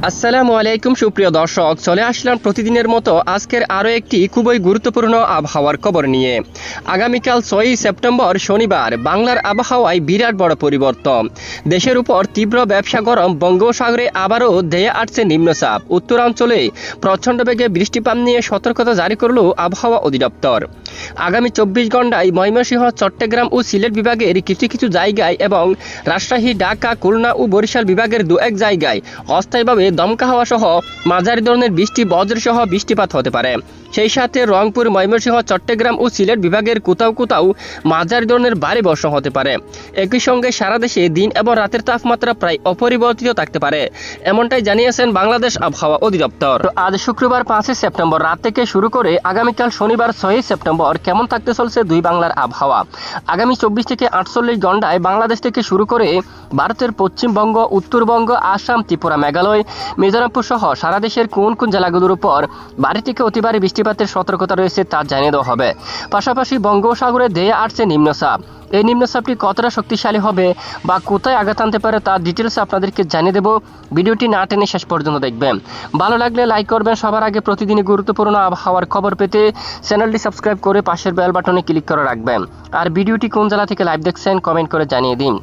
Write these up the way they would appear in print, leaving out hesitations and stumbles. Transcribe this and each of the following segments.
আসসালামু আলাইকুম সুপ্রিয় দর্শক, চলে আসলাম প্রতিদিনের মতো আজকের আরও একটি খুবই গুরুত্বপূর্ণ আবহাওয়ার খবর নিয়ে। আগামীকাল 6 সেপ্টেম্বর শনিবার বাংলার আবহাওয়ায় বিরাট বড় পরিবর্তন। দেশের উপর তীব্র ব্যবসা গরম, বঙ্গোপসাগরে আবারও ধেয়ে আসছে নিম্নচাপ। উত্তরাঞ্চলে প্রচণ্ড বেগে বৃষ্টিপাত নিয়ে সতর্কতা জারি করল আবহাওয়া অধিদপ্তর। আগামী 24 ঘণ্টায় ময়মনসিংহ, চট্টগ্রাম ও সিলেট বিভাগের কিছু কিছু জায়গায় এবং রাজশাহী, ঢাকা, খুলনা ও বরিশাল বিভাগের দু এক জায়গায় অস্থায়ীভাবে দমকা হাওয়া সহ মাঝারি ধরনের বৃষ্টি, বজ্র সহ বৃষ্টিপাত হতে পারে। সেই সাথে রংপুর, ময়মনসিংহ, চট্টগ্রাম ও সিলেট বিভাগের কোথাও কোথাও মাঝারি ধরনের ভারী বর্ষণ হতে পারে। একই সঙ্গে সারা দেশে দিন এবং রাতের তাপমাত্রা প্রায় অপরিবর্তিত থাকতে পারে, এমনটাই জানিয়েছেন বাংলাদেশ আবহাওয়া অধিদপ্তর। আজ শুক্রবার 5 সেপ্টেম্বর রাত থেকে শুরু করে আগামীকাল শনিবার 6 সেপ্টেম্বর কেমন থাকতে চলছে দুই বাংলার আবহাওয়া। আগামী 24 থেকে 48 ঘণ্টায় বাংলাদেশ থেকে শুরু করে ভারতের পশ্চিমবঙ্গ, উত্তরবঙ্গ, আসাম, ত্রিপুরা, মেঘালয়, মিজোরামপুর সহ সারা দেশের কোন কোন জেলাগুলোর উপর ভারী থেকে অতি ভারী বৃষ্টিপাতের সতর্কতা রয়েছে তা জানিয়ে দেওয়া হবে। পাশাপাশি বঙ্গোপসাগরে ধেয়ে আসছে নিম্নচাপ। এই নিম্নচাপটি কতটা শক্তিশালী হবে বা কোথায় আঘাত আনতে পারে তার ডিটেলস আপনাদেরকে জানিয়ে দেব। ভিডিওটি না টেনে শেষ পর্যন্ত দেখবেন। ভালো লাগলে লাইক করবেন। সবার আগে প্রতিদিনই গুরুত্বপূর্ণ আবহাওয়ার খবর পেতে চ্যানেলটি সাবস্ক্রাইব করে পাশের বেল বাটনে ক্লিক করে রাখবেন। আর ভিডিওটি কোন জেলা থেকে লাইভ দেখছেন কমেন্ট করে জানিয়ে দিন।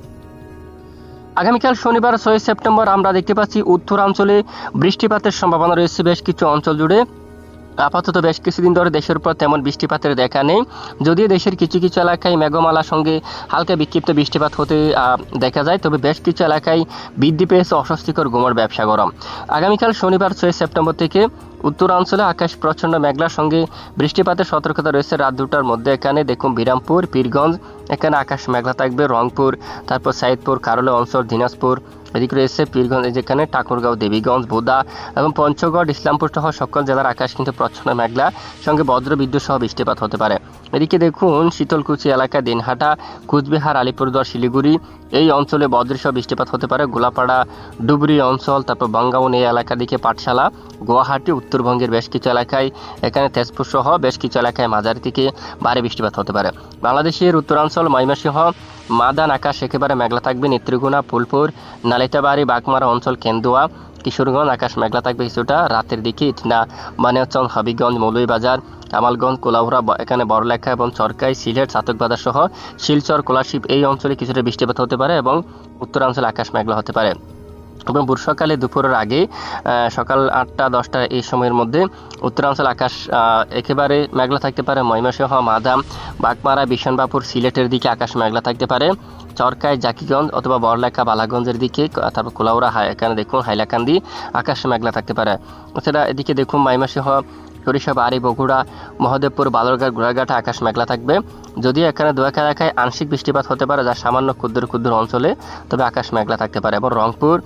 আগামীকাল শনিবার 6 সেপ্টেম্বর আমরা দেখতে পাচ্ছি উত্তরাঞ্চলে বৃষ্টিপাতের সম্ভাবনা রয়েছে বেশ কিছু অঞ্চল জুড়ে। আপাতত বেশ কিছুদিন ধরে দেশের উপর তেমন বৃষ্টিপাতের দেখা নেই, যদিও দেশের কিছু কিছু এলাকায় মেঘমালার সঙ্গে হালকা বিক্ষিপ্ত বৃষ্টিপাত হতে দেখা যায়, তবে বেশ কিছু এলাকায় বৃদ্ধি পেয়েছে অস্বস্তিকর গুমোট ব্যবসা গরম। আগামীকাল শনিবার 6 সেপ্টেম্বর থেকে উত্তরাঞ্চলে আকাশ প্রচণ্ড মেঘলার সঙ্গে বৃষ্টিপাতের সতর্কতা রয়েছে রাত 2টার মধ্যে। এখানে দেখুন বিরামপুর, পীরগঞ্জ, এখানে আকাশ মেঘলা থাকবে। রংপুর, তারপর সাইদপুর, কারোলে অঞ্চল, দিনাজপুর, এদিকে রয়েছে পীরগঞ্জ, যেখানে ঠাকুরগাঁও, দেবীগঞ্জ, বোদা এবং পঞ্চগড়, ইসলামপুর সহ সকল জেলার আকাশ কিন্তু প্রচ্ছন্ন মেঘলা, সঙ্গে বজ্র বিদ্যুৎ সহ বৃষ্টিপাত হতে পারে। এদিকে দেখুন শীতলকুচি এলাকা, দিনহাটা, কুচবিহার, আলিপুরদুয়ার, শিলিগুড়ি এই অঞ্চলে বজ্রসহ বৃষ্টিপাত হতে পারে। গোলাপাড়া, ডুবরি অঞ্চল, তারপর বঙ্গাবন এই এলাকার দিকে পাঠশালা, গুয়াহাটি, উত্তরবঙ্গের বেশ কিছু এলাকায়, এখানে তেজপুর সহ বেশ কিছু এলাকায় মাঝারি থেকে ভারী বৃষ্টিপাত হতে পারে। বাংলাদেশের উত্তরাঞ্চল ময়মনসিংহ, মাদান আকাশ একেবারে মেঘলা থাকবে। নেত্রীগুনা, ফুলপুর, নালিতাবাড়ি, বাগমারা অঞ্চল, কেন্দুয়া, কিশোরগঞ্জ আকাশ মেঘলা থাকবে কিছুটা রাতের দিকে। ইটনা, বানিয়াচং, হবিগঞ্জ, মৌলভীবাজার, কামালগঞ্জ, কোলাউড়া, এখানে বড়লেখা এবং চরকাই, সিলেট, চাতকবাজার সহ শিলচর, কোলাশিপ এই অঞ্চলে কিছুটা বৃষ্টিপাত হতে পারে এবং উত্তরাঞ্চলে আকাশ মেঘলা হতে পারে। এবং বর্ষাকালে দুপুরের আগে সকাল 8টা 10টা এই সময়ের মধ্যে উত্তরাঞ্চল আকাশ একেবারে মেঘলা থাকতে পারে। ময়মনসিংহ, মাদাম, বাগমারা, বিশনবাপুর, সিলেটের দিকে আকাশ মেঘলা থাকতে পারে। চরকায়, জাকিগঞ্জ অথবা বড়লেখা, বালাগঞ্জের দিকে, তারপর কোলাউড়া, এখানে দেখুন হাইলাকান্দি আকাশ মেঘলা থাকতে পারে। এছাড়া এদিকে দেখুন ময়মনসিংহ, সরিষাবাড়ি, বগুড়া, মহদেবপুর, বালুরঘাট, ঘোড়াঘাটে আকাশ মেঘলা থাকবে। যদিও এখানে দু এক এলাকায় আংশিক বৃষ্টিপাত হতে পারে, যা সামান্য ক্ষুদ্র ক্ষুদ্র অঞ্চলে, তবে আকাশ মেঘলা থাকতে পারে। এবং রংপুর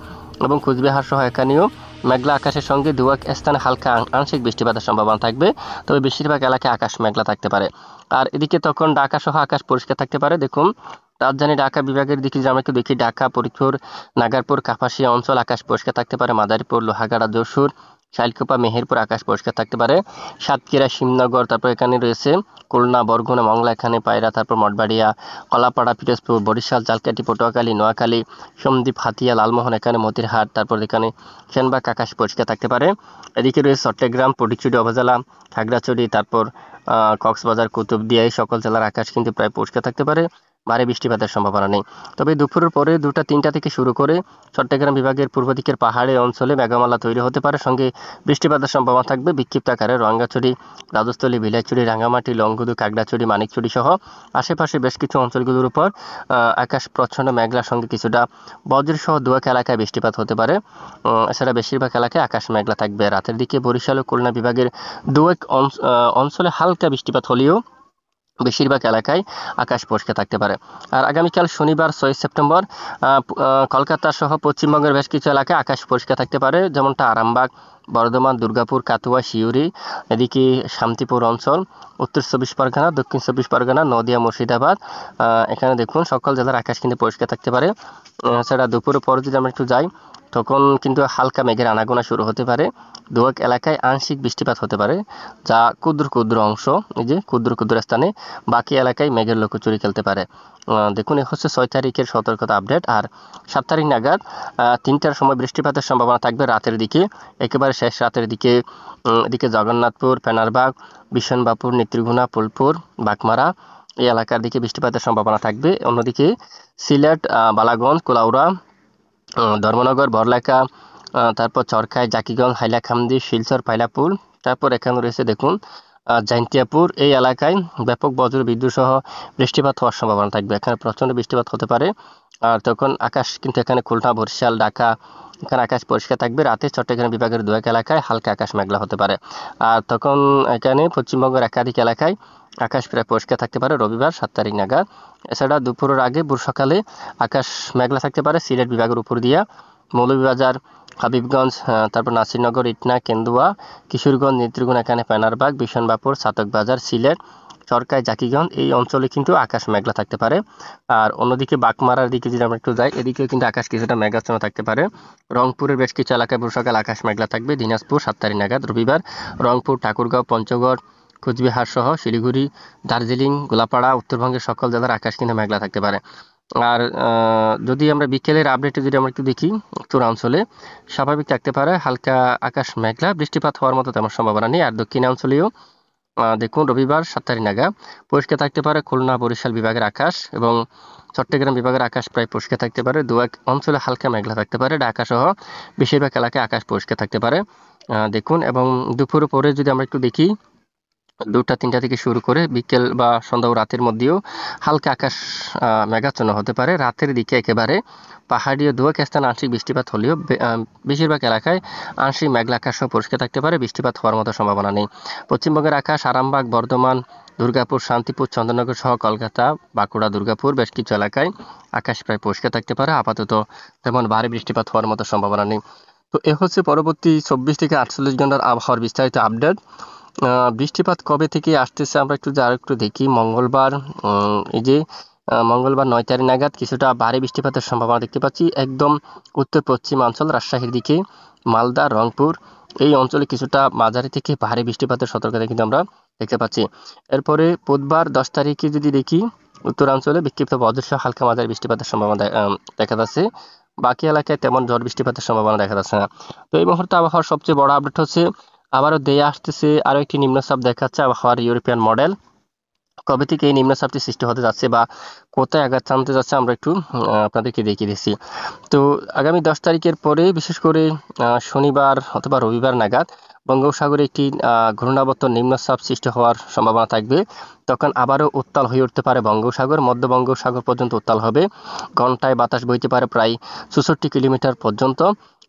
এবং কুচবিহার সহ এখানেও মেঘলা আকাশের সঙ্গে দু এক স্থানে হালকা আংশিক বৃষ্টিপাতের সম্ভাবনা থাকবে, তবে বেশিরভাগ এলাকায় আকাশ মেঘলা থাকতে পারে। আর এদিকে তখন ঢাকা সহ আকাশ পরিষ্কার থাকতে পারে। দেখুন রাজধানী ঢাকা বিভাগের দিকে যে আমরা একটু দেখি, ঢাকা, ফরিদপুর, নাগারপুর, কাপাসিয়া অঞ্চল আকাশ পরিষ্কার থাকতে পারে। মাদারীপুর, লোহাগাড়া, যশোর, শাইলকুপা, মেহেরপুর আকাশ পরিষ্কার থাকতে পারে। সাতক্ষীরা, শিবনগর, তারপর এখানে রয়েছে খুলনা, বরগুনা, মংলা, এখানে পায়রা, তারপর মঠবাড়িয়া, কলাপাড়া, পিরোজপুর, বরিশাল, জালকাঠি, পটুয়াখালী, নোয়াখালী, সন্দ্বীপ, হাতিয়া, লালমোহন, এখানে মতিরহাট, তারপর এখানে সেনবাগ আকাশ পরিষ্কার থাকতে পারে। এদিকে রয়েছে চট্টগ্রাম, ফটিকছড়ি উপজেলা, খাগড়াছড়ি, তারপর কক্সবাজার, কুতুবদিয়া এই সকল জেলার আকাশ কিন্তু প্রায় পরিষ্কার থাকতে পারে, ভারী বৃষ্টিপাতের সম্ভাবনা নেই। তবে দুপুরের পরে 2টা 3টা থেকে শুরু করে চট্টগ্রাম বিভাগের পূর্ব দিকের পাহাড়ি অঞ্চলে মেঘমালা তৈরি হতে পারে, সঙ্গে বৃষ্টিপাতের সম্ভাবনা থাকবে বিক্ষিপ্ত আকারে। রঙ্গাছড়ি, রাজস্থলী, বিলাইছড়ি, রাঙ্গামাটি, লংগুদু, কাগড়াছড়ি, মানিকছড়ি সহ আশেপাশে বেশ কিছু অঞ্চলগুলোর উপর আকাশ প্রচ্ছন্ন মেঘলার সঙ্গে কিছুটা বজ্র সহ দু এক এলাকায় বৃষ্টিপাত হতে পারে। এছাড়া বেশিরভাগ এলাকায় আকাশ মেঘলা থাকবে। রাতের দিকে বরিশাল ও খুলনা বিভাগের দু এক অঞ্চলে হালকা বৃষ্টিপাত হলেও বেশিরভাগ এলাকায় আকাশ পরিষ্কার থাকতে পারে। আর আগামীকাল শনিবার 6 সেপ্টেম্বর কলকাতা সহ পশ্চিমবঙ্গের বেশ কিছু এলাকায় আকাশ পরিষ্কার থাকতে পারে, যেমনটা আরামবাগ, বর্ধমান, দুর্গাপুর, কাতুয়া, শিউরি, এদিকে শান্তিপুর অঞ্চল, উত্তর 24 পরগনা, দক্ষিণ 24 পরগনা, নদিয়া, মুর্শিদাবাদ, এখানে দেখুন সকল জেলার আকাশ কিন্তু পরিষ্কার থাকতে পারে। এছাড়া দুপুরের পর যদি আমরা একটু যাই, তখন কিন্তু হালকা মেঘের আনাগোনা শুরু হতে পারে। দু-এক এলাকায় আংশিক বৃষ্টিপাত হতে পারে, যা ক্ষুদ্র ক্ষুদ্র অংশ, এই যে ক্ষুদ্র ক্ষুদ্র স্থানে, বাকি এলাকায় মেঘের লুকোচুরি খেলতে পারে। দেখুন, এ হচ্ছে 6 তারিখের সতর্কতা আপডেট। আর 7 তারিখ নাগাদ 3টার সময় বৃষ্টিপাতের সম্ভাবনা থাকবে রাতের দিকে, একেবারে শেষ রাতের দিকে। এদিকে জগন্নাথপুর, ফেনারবাগ, বিশনবাপুর, নেত্রীগুনা, ফুলপুর, বাগমারা এই এলাকার দিকে বৃষ্টিপাতের সম্ভাবনা থাকবে। অন্যদিকে সিলেট, বালাগঞ্জ, কুলাউড়া, ধর্মনগর, বড়লেখা, তারপর চরখাই, জাকিগঞ্জ, হাইলাকান্দি, শিলচর, পাইলাপুর, তারপর এখানে রয়েছে দেখুন জাইন্তিয়াপুর, এই এলাকায় ব্যাপক বজ্র বিদ্যুৎ সহ বৃষ্টিপাত হওয়ার সম্ভাবনা থাকবে। এখানে প্রচণ্ড বৃষ্টিপাত হতে পারে। আর তখন আকাশ কিন্তু এখানে খুলনা, বরিশাল, ঢাকা এখানে আকাশ পরিষ্কার থাকবে। রাতে চট্টগ্রাম বিভাগের দু-এক এলাকায় হালকা আকাশ মেঘলা হতে পারে। আর তখন এখানে পশ্চিমবঙ্গের একাধিক এলাকায় আকাশ প্রায় পরিষ্কার থাকতে পারে রবিবার 7 তারিখ নাগাদ। এছাড়া দুপুরের আগে ভোর সকালে আকাশ মেঘলা থাকতে পারে সিলেট বিভাগের উপর দিয়া, মৌলভীবাজার, হাবিবগঞ্জ, তারপর নাসিরনগর, ইটনা, কেন্দুয়া, কিশোরগঞ্জ, নেত্রীগুনা, এখানে পেনারবাগ, বিশনবাপুর, চাতকবাজার, সিলেট, চরকাই, জাকিগঞ্জ এই অঞ্চলে কিন্তু আকাশ মেঘলা থাকতে পারে। আর অন্যদিকে বাগমারার দিকে যদি আমরা একটু যাই, এদিকেও কিন্তু আকাশ কিছুটা মেঘাচ্ছন্ন থাকতে পারে। রংপুরের বেশ কিছু এলাকায় ভোর সকাল আকাশ মেঘলা থাকবে। দিনাজপুর 7 তারিখ নাগাদ রবিবার, রংপুর, ঠাকুরগাঁও, পঞ্চগড়, কোচবিহার সহ শিলিগুড়ি, দার্জিলিং, গোলাপাড়া, উত্তরবঙ্গের সকল জেলার আকাশ কিন্তু মেঘলা থাকতে পারে। আর যদি আমরা বিকেলের আপডেটে যদি আমরা একটু দেখি, উত্তরাঞ্চলে স্বাভাবিক থাকতে পারে, হালকা আকাশ মেঘলা, বৃষ্টিপাত হওয়ার মতো তেমন সম্ভাবনা নেই। আর দক্ষিণাঞ্চলেও দেখুন রবিবার 7 তারিখ নাগাদ পরিষ্কার থাকতে পারে খুলনা, বরিশাল বিভাগের আকাশ এবং চট্টগ্রাম বিভাগের আকাশ প্রায় পরিষ্কার থাকতে পারে। দু-এক অঞ্চলে হালকা মেঘলা থাকতে পারে। ঢাকা সহ বেশিরভাগ এলাকায় আকাশ পরিষ্কার থাকতে পারে। দেখুন, এবং দুপুর পরে যদি আমরা একটু দেখি, 2টা-3টা থেকে শুরু করে বিকেল বা সন্ধ্যা ও রাতের মধ্যেও হালকা আকাশ মেঘাচ্ছন্ন হতে পারে। রাতের দিকে একেবারে পাহাড়ি ও দু-এক স্থানে আংশিক বৃষ্টিপাত হলেও বেশিরভাগ এলাকায় আংশিক মেঘলা আকাশ সহ পরিষ্কার থাকতে পারে, বৃষ্টিপাত হওয়ার মতো সম্ভাবনা নেই। পশ্চিমবঙ্গের আকাশ আরামবাগ, বর্ধমান, দুর্গাপুর, শান্তিপুর, চন্দননগর সহ কলকাতা, বাঁকুড়া, দুর্গাপুর বেশ কিছু এলাকায় আকাশ প্রায় পরিষ্কার থাকতে পারে। আপাতত তেমন ভারী বৃষ্টিপাত হওয়ার মতো সম্ভাবনা নেই। তো এ হচ্ছে পরবর্তী 24 থেকে 48 ঘন্টার আবহাওয়ার বিস্তারিত আপডেট। বৃষ্টিপাত কবে থেকে আসতেছে আমরা একটু আরেকটু দেখি। মঙ্গলবার, এই যে মঙ্গলবার 9 তারিখ নাগাদ কিছুটা ভারী বৃষ্টিপাতের সম্ভাবনা দেখতে পাচ্ছি একদম উত্তর পশ্চিমাঞ্চল, রাজশাহীর দিকে, মালদা, রংপুর এই অঞ্চলে কিছুটা মাঝারি থেকে ভারী বৃষ্টিপাতের সতর্কতা কিন্তু আমরা দেখতে পাচ্ছি। এরপরে বুধবার 10 তারিখে যদি দেখি, উত্তরাঞ্চলে বিক্ষিপ্ত বজ্রসহ হালকা মাঝারি বৃষ্টিপাতের সম্ভাবনা দেখা যাচ্ছে। বাকি এলাকায় তেমন ঝড় বৃষ্টিপাতের সম্ভাবনা দেখা যাচ্ছে না। তো এই মুহূর্তে আবহাওয়ার সবচেয়ে বড় আপডেট হচ্ছে আবারও দেয়া আসতেছে আরও একটি নিম্নচাপ দেখাচ্ছে আবহাওয়ার ইউরোপিয়ান মডেল। কবে থেকে এই নিম্নচাপটি সৃষ্টি হতে যাচ্ছে বা কোথায় আঘাত টানতে যাচ্ছে আমরা একটু আপনাদেরকে দেখিয়ে দিচ্ছি। তো আগামী 10 তারিখের পরে বিশেষ করে শনিবার অথবা রবিবার নাগাদ বঙ্গোপসাগরে একটি ঘূর্ণাবর্ত নিম্নচাপ সৃষ্টি হওয়ার সম্ভাবনা থাকবে। তখন আবারও উত্তাল হয়ে উঠতে পারে বঙ্গোপসাগর, মধ্য বঙ্গোপসাগর পর্যন্ত উত্তাল হবে। ঘন্টায় বাতাস বইতে পারে প্রায় 64 কিলোমিটার পর্যন্ত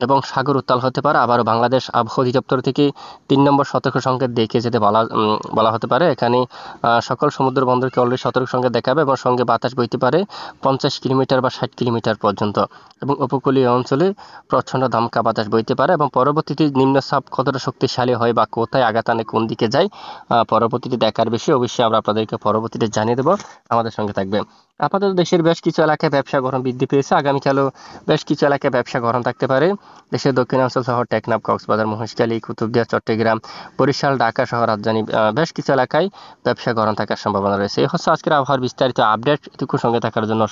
এবং সাগর উত্তাল হতে পারে। আবারও বাংলাদেশ আবহাওয়া অধিদপ্তর থেকে 3 নম্বর সতর্ক সংকেত দেখে যেতে বলা হতে পারে। এখানে সকল সমুদ্র বন্দরকে অলরেডি সতর্ক সংকেত দেখাবে এবং সঙ্গে বাতাস বইতে পারে 50 কিলোমিটার বা 60 কিলোমিটার পর্যন্ত এবং উপকূলীয় অঞ্চলে প্রচণ্ড দমকা বাতাস বইতে পারে। এবং পরবর্তীতে নিম্নচাপ কতটা শক্তিশালী হয় বা কোথায় আঘাত আনে, কোন দিকে যায়, পরবর্তীতে দেখার বিষয়ে অবশ্যই আমরা আপনাদেরকে পরবর্তীতে জানিয়ে দেবো। আমাদের সঙ্গে থাকবে। আপাতত দেশের বেশ কিছু এলাকায় ব্যবসা গরম বৃদ্ধি পেয়েছে। আগামীকালও বেশ কিছু এলাকায় ব্যবসা গরম থাকতে পারে। দেশের দক্ষিণাঞ্চল সহ টেকনাফ, কক্সবাজার, মহেশখালী, কুতুবদিয়া, চট্টগ্রাম, বরিশাল, ঢাকা সহ রাজধানী বেশ কিছু এলাকায় ব্যবসা গরম থাকার সম্ভাবনা রয়েছে। এই হচ্ছে আজকের আবহাওয়ার বিস্তারিত আপডেট। এটুকু সঙ্গে থাকার জন্য